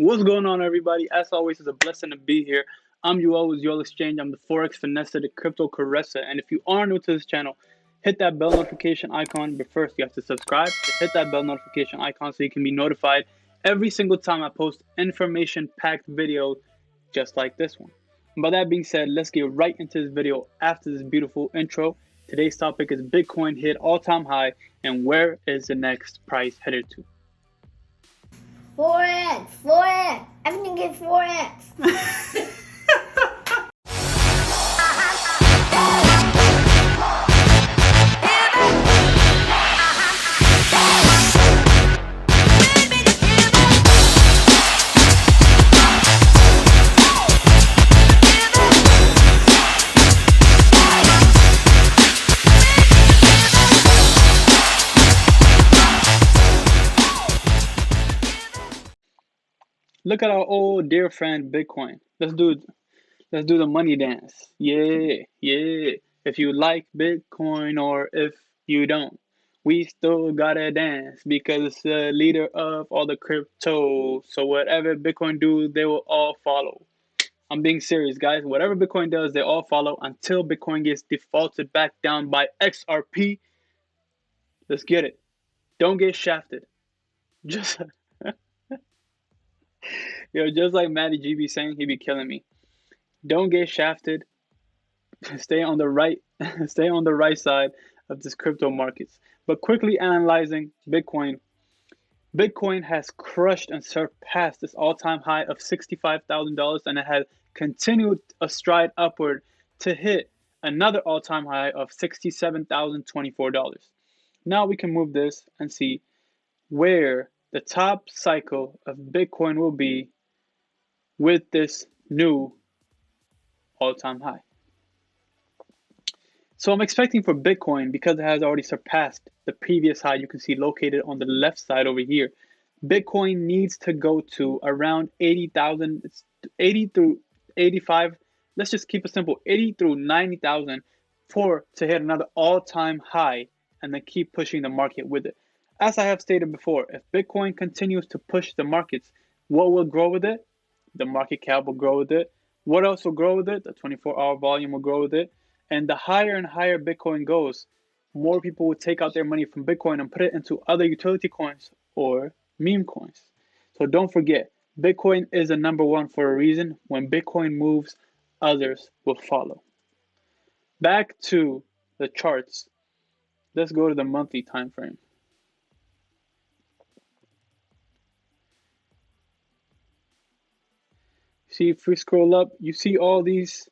What's going on, everybody? As always, it's a blessing to be here. I'm you always, your exchange. I'm the Forex Finesse, the Crypto Caressa. And if you are new to this channel, hit that bell notification icon. But first, you have to subscribe. Hit that bell notification icon so you can be notified every single time I post information-packed video just like this one. And by that being said, let's get right into this video after this beautiful intro. Today's topic is Bitcoin hit all-time high, and where is the next price headed to? 4x. Everything is 4x. Look at our old dear friend Bitcoin. Let's do the money dance. Yeah. If you like Bitcoin or if you don't, we still gotta dance because it's the leader of all the crypto. So whatever Bitcoin do, they will all follow. I'm being serious, guys. Whatever Bitcoin does, they all follow until Bitcoin gets defaulted back down by XRP. Let's get it. Don't get shafted. Just just like Matty G be saying, he be killing me. Don't get shafted. Stay on the right stay on the right side of this crypto markets. But quickly analyzing Bitcoin. Bitcoin has crushed and surpassed its all-time high of $65,000, and it has continued a stride upward to hit another all-time high of $67,024. Now we can move this and see where the top cycle of Bitcoin will be with this new all-time high. So I'm expecting for Bitcoin, because it has already surpassed the previous high you can see located on the left side over here, Bitcoin needs to go to around 80,000, 80 through 85. Let's just keep it simple, 80 through 90,000 to hit another all-time high and then keep pushing the market with it. As I have stated before, if Bitcoin continues to push the markets, what will grow with it? The market cap will grow with it. What else will grow with it? The 24-hour volume will grow with it. And the higher and higher Bitcoin goes, more people will take out their money from Bitcoin and put it into other utility coins or meme coins. So don't forget, Bitcoin is a number one for a reason. When Bitcoin moves, others will follow. Back to the charts. Let's go to the monthly time frame. See, if we scroll up, you see all these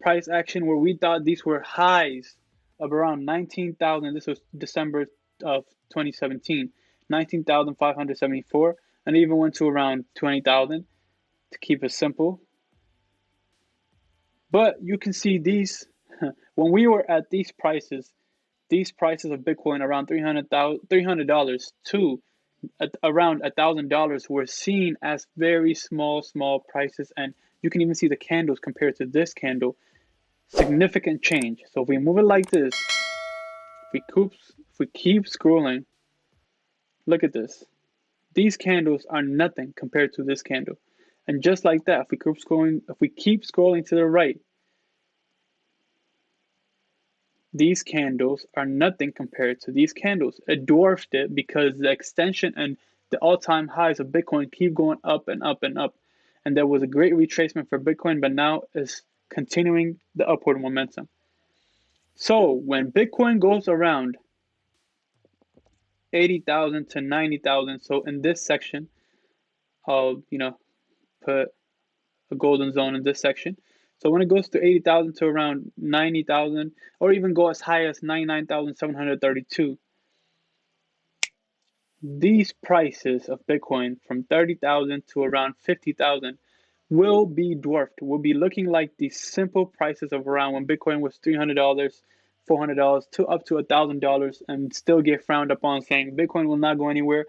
price action where we thought these were highs of around 19,000. This was December of 2017, 19,574, and it even went to around 20,000 to keep it simple. But you can see these, when we were at these prices of Bitcoin around $300 to around $1,000 were seen as very small prices, and you can even see the candles compared to this candle. Significant change. So if we move it like this, if we keep scrolling, look at this. These candles are nothing compared to this candle. And just like that, if we keep scrolling to the right, these candles are nothing compared to these candles. It dwarfed it because the extension and the all-time highs of Bitcoin keep going up and up and up. And there was a great retracement for Bitcoin, but now is continuing the upward momentum. So when Bitcoin goes around 80,000 to 90,000, so in this section, I'll put a golden zone in this section. So when it goes to 80,000 to around 90,000, or even go as high as 99,732, these prices of Bitcoin from 30,000 to around 50,000 will be dwarfed, will be looking like the simple prices of around when Bitcoin was $300, $400 to up to $1,000, and still get frowned upon saying Bitcoin will not go anywhere.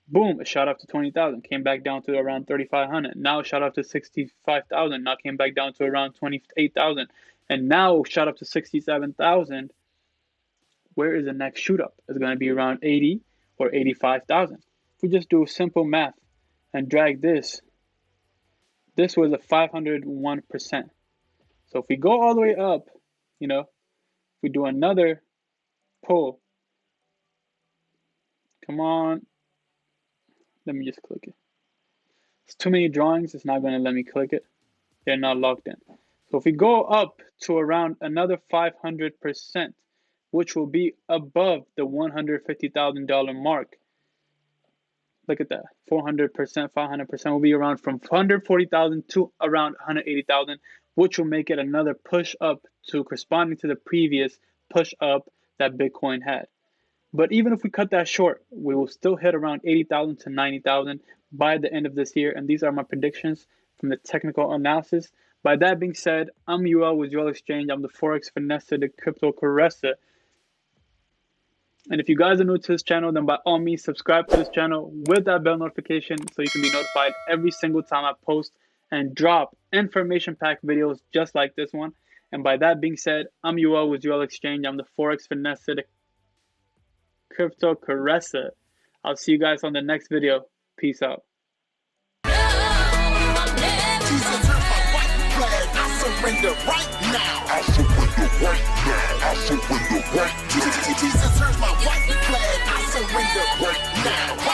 Boom, it shot up to 20,000, came back down to around 3,500. Now it shot up to 65,000, now came back down to around 28,000, and now shot up to 67,000. Where is the next shoot up? It's going to be around 80 or 85,000. If we just do simple math and drag this, this was a 501%. So if we go all the way up, if we do another pull, come on, let me just click it. It's too many drawings, it's not going to let me click it. They're not logged in. So if we go up to around another 500%, which will be above the $150,000 mark. Look at that, 400%, 500% will be around from 140,000 to around 180,000, which will make it another push up to corresponding to the previous push up that Bitcoin had. But even if we cut that short, we will still hit around 80,000 to 90,000 by the end of this year. And these are my predictions from the technical analysis. By that being said, I'm UL with UL Exchange. I'm the Forex Finesse, the Crypto Caressa. And if you guys are new to this channel, then by all means, subscribe to this channel with that bell notification so you can be notified every single time I post and drop information-packed videos just like this one. And by that being said, I'm UL with UL Exchange. I'm the Forex Finesse, the Crypto Caressa. I'll see you guys on the next video. Peace out. Surrender right now. I surrender right now. I surrender right now. Jesus turns my white flag. I surrender right now.